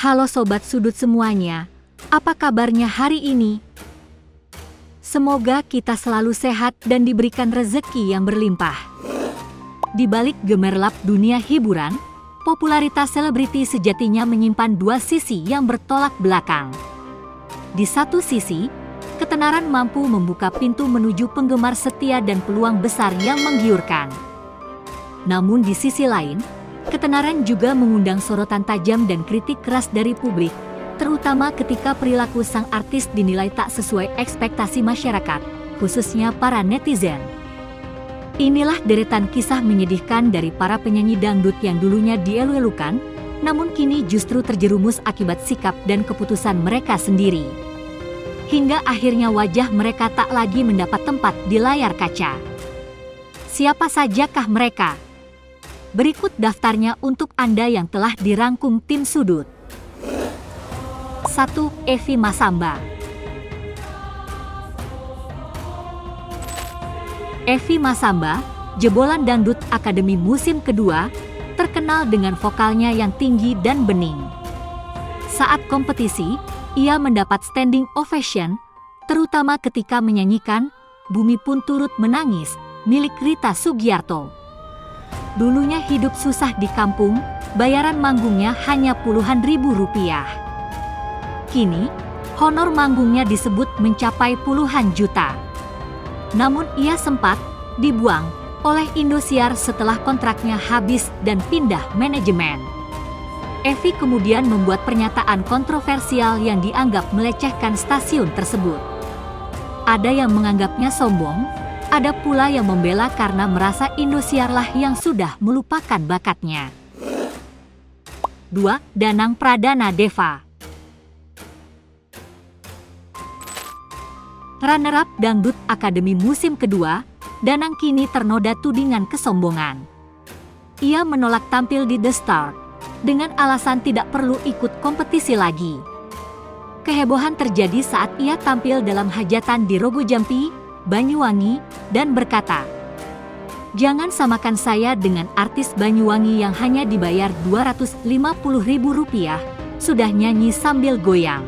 Halo Sobat Sudut semuanya, apa kabarnya hari ini? Semoga kita selalu sehat dan diberikan rezeki yang berlimpah. Di balik gemerlap dunia hiburan, popularitas selebriti sejatinya menyimpan dua sisi yang bertolak belakang. Di satu sisi, ketenaran mampu membuka pintu menuju penggemar setia dan peluang besar yang menggiurkan. Namun di sisi lain, ketenaran juga mengundang sorotan tajam dan kritik keras dari publik, terutama ketika perilaku sang artis dinilai tak sesuai ekspektasi masyarakat, khususnya para netizen. Inilah deretan kisah menyedihkan dari para penyanyi dangdut yang dulunya dielu-elukan, namun kini justru terjerumus akibat sikap dan keputusan mereka sendiri. Hingga akhirnya wajah mereka tak lagi mendapat tempat di layar kaca. Siapa sajakah mereka? Berikut daftarnya untuk Anda yang telah dirangkum tim Sudut. 1. Evi Masamba. Evi Masamba, jebolan dangdut Akademi musim kedua, terkenal dengan vokalnya yang tinggi dan bening. Saat kompetisi, ia mendapat standing ovation, terutama ketika menyanyikan "Bumi Pun Turut Menangis" milik Rita Sugiarto. Dulunya hidup susah di kampung, bayaran manggungnya hanya puluhan ribu rupiah. Kini, honor manggungnya disebut mencapai puluhan juta. Namun ia sempat dibuang oleh Indosiar setelah kontraknya habis dan pindah manajemen. Evi kemudian membuat pernyataan kontroversial yang dianggap melecehkan stasiun tersebut. Ada yang menganggapnya sombong, ada pula yang membela karena merasa Indosiarlah yang sudah melupakan bakatnya. 2. Danang Pradana Deva. Runner-up Dangdut Akademi musim kedua, Danang kini ternoda tudingan kesombongan. Ia menolak tampil di The Star dengan alasan tidak perlu ikut kompetisi lagi. Kehebohan terjadi saat ia tampil dalam hajatan di Rogo Jampi, Banyuwangi, dan berkata, "Jangan samakan saya dengan artis Banyuwangi yang hanya dibayar Rp250.000, sudah nyanyi sambil goyang."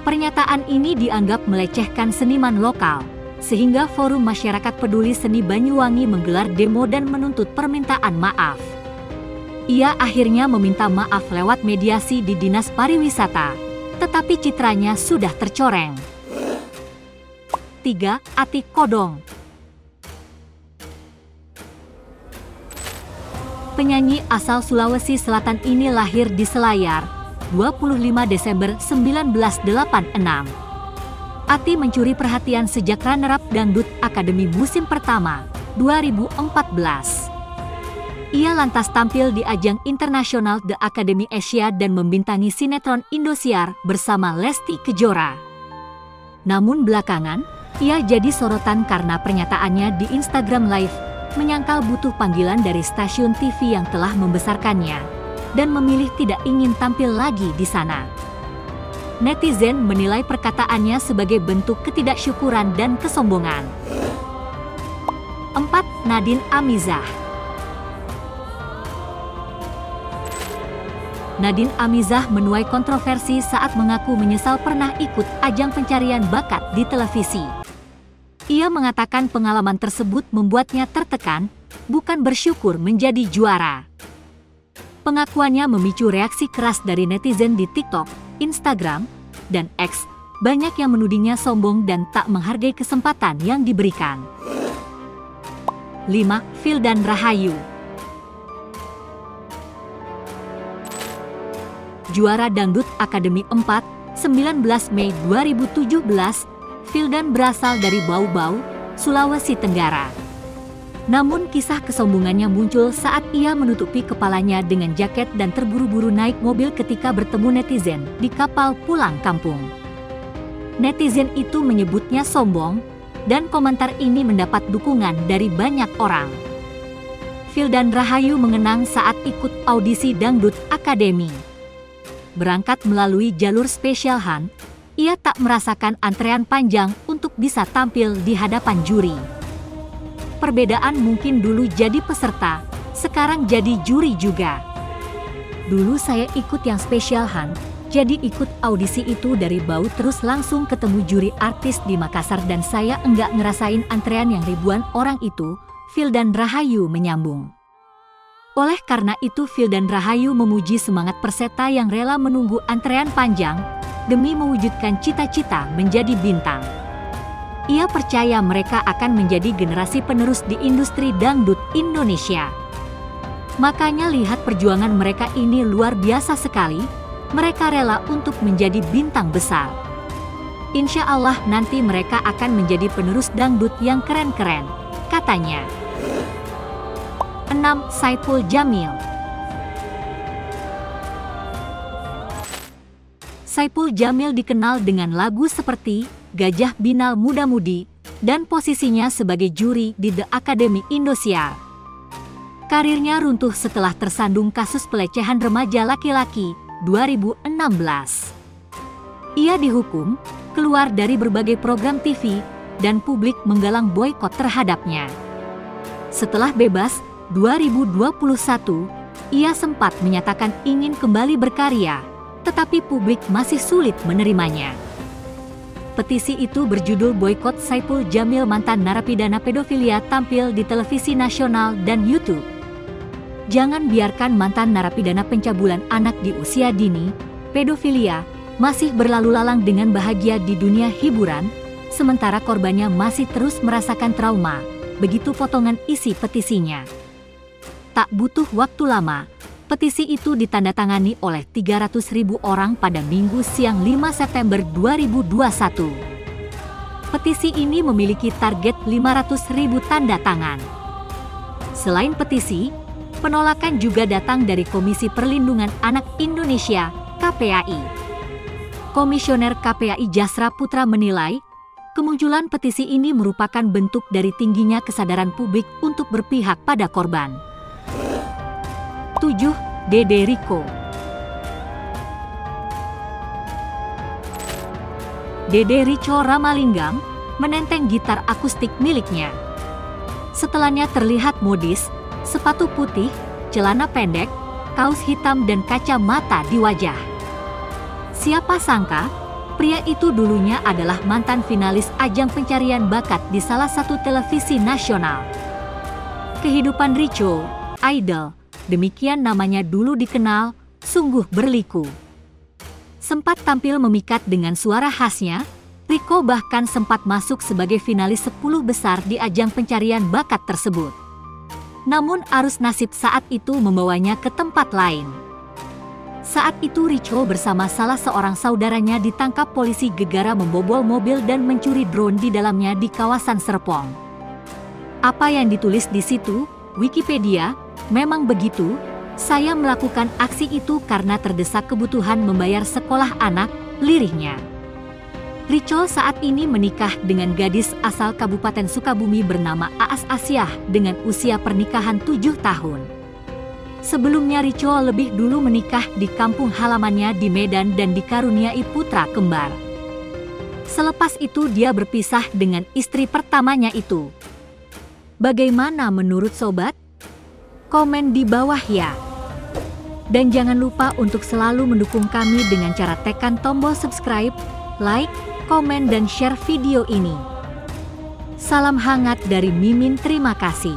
Pernyataan ini dianggap melecehkan seniman lokal, sehingga Forum Masyarakat Peduli Seni Banyuwangi menggelar demo dan menuntut permintaan maaf. Ia akhirnya meminta maaf lewat mediasi di Dinas Pariwisata, tetapi citranya sudah tercoreng. 3. Atik Kodong. Penyanyi asal Sulawesi Selatan ini lahir di Selayar, 25 Desember 1986. Ati mencuri perhatian sejak runner-up Dangdut Akademi musim pertama, 2014. Ia lantas tampil di ajang internasional The Academy Asia dan membintangi sinetron Indosiar bersama Lesti Kejora. Namun belakangan, ia jadi sorotan karena pernyataannya di Instagram Live, menyangkal butuh panggilan dari stasiun TV yang telah membesarkannya, dan memilih tidak ingin tampil lagi di sana. Netizen menilai perkataannya sebagai bentuk ketidaksyukuran dan kesombongan. 4. Nadine Amizah. Nadine Amizah menuai kontroversi saat mengaku menyesal pernah ikut ajang pencarian bakat di televisi. Ia mengatakan pengalaman tersebut membuatnya tertekan, bukan bersyukur menjadi juara. Pengakuannya memicu reaksi keras dari netizen di TikTok, Instagram, dan X. Banyak yang menudingnya sombong dan tak menghargai kesempatan yang diberikan. 5. Vildan Rahayu. Juara Dangdut Akademi 4, 19 Mei 2017, Vildan berasal dari Bau-Bau, Sulawesi Tenggara. Namun kisah kesombongannya muncul saat ia menutupi kepalanya dengan jaket dan terburu-buru naik mobil ketika bertemu netizen di kapal pulang kampung. Netizen itu menyebutnya sombong, dan komentar ini mendapat dukungan dari banyak orang. Vildan Rahayu mengenang saat ikut audisi Dangdut Akademi. Berangkat melalui jalur spesial Han, ia tak merasakan antrean panjang untuk bisa tampil di hadapan juri. Perbedaan mungkin dulu jadi peserta, sekarang jadi juri juga. Dulu saya ikut yang spesial Han, jadi ikut audisi itu dari bau terus langsung ketemu juri artis di Makassar dan saya enggak ngerasain antrean yang ribuan orang itu, Vildan Rahayu menyambung. Oleh karena itu Vildan Rahayu memuji semangat peserta yang rela menunggu antrean panjang demi mewujudkan cita-cita menjadi bintang. Ia percaya mereka akan menjadi generasi penerus di industri dangdut Indonesia. Makanya lihat perjuangan mereka ini luar biasa sekali, mereka rela untuk menjadi bintang besar. Insya Allah nanti mereka akan menjadi penerus dangdut yang keren-keren, katanya. 6. Saipul Jamil. Saipul Jamil dikenal dengan lagu seperti Gajah Binal Muda Mudi dan posisinya sebagai juri di The Academy Indosiar. Karirnya runtuh setelah tersandung kasus pelecehan remaja laki-laki 2016. Ia dihukum, keluar dari berbagai program TV, dan publik menggalang boikot terhadapnya. Setelah bebas, 2021, ia sempat menyatakan ingin kembali berkarya, tetapi publik masih sulit menerimanya. Petisi itu berjudul Boikot Saipul Jamil mantan narapidana pedofilia tampil di televisi nasional dan YouTube. Jangan biarkan mantan narapidana pencabulan anak di usia dini, pedofilia, masih berlalu lalang dengan bahagia di dunia hiburan, sementara korbannya masih terus merasakan trauma, begitu potongan isi petisinya. Tak butuh waktu lama, petisi itu ditandatangani oleh 300.000 orang pada Minggu siang 5 September 2021. Petisi ini memiliki target 500.000 tanda tangan. Selain petisi, penolakan juga datang dari Komisi Perlindungan Anak Indonesia, KPAI. Komisioner KPAI Jasra Putra menilai, kemunculan petisi ini merupakan bentuk dari tingginya kesadaran publik untuk berpihak pada korban. 7. Dede Rico. Dede Rico Ramalingam menenteng gitar akustik miliknya. Setelannya terlihat modis, sepatu putih, celana pendek, kaos hitam dan kacamata di wajah. Siapa sangka, pria itu dulunya adalah mantan finalis ajang pencarian bakat di salah satu televisi nasional. Kehidupan Rico, idol, demikian namanya dulu dikenal, sungguh berliku. Sempat tampil memikat dengan suara khasnya, Rico bahkan sempat masuk sebagai finalis 10 besar di ajang pencarian bakat tersebut. Namun arus nasib saat itu membawanya ke tempat lain. Saat itu Rico bersama salah seorang saudaranya ditangkap polisi gegara membobol mobil dan mencuri drone di dalamnya di kawasan Serpong. Apa yang ditulis di situ, Wikipedia, memang begitu, saya melakukan aksi itu karena terdesak kebutuhan membayar sekolah anak, lirihnya. Rico saat ini menikah dengan gadis asal Kabupaten Sukabumi bernama Aas Asyah dengan usia pernikahan 7 tahun. Sebelumnya Rico lebih dulu menikah di kampung halamannya di Medan dan dikaruniai putra kembar. Selepas itu dia berpisah dengan istri pertamanya itu. Bagaimana menurut sobat? Komen di bawah ya. Dan jangan lupa untuk selalu mendukung kami dengan cara tekan tombol subscribe, like, komen dan share video ini. Salam hangat dari Mimin, terima kasih.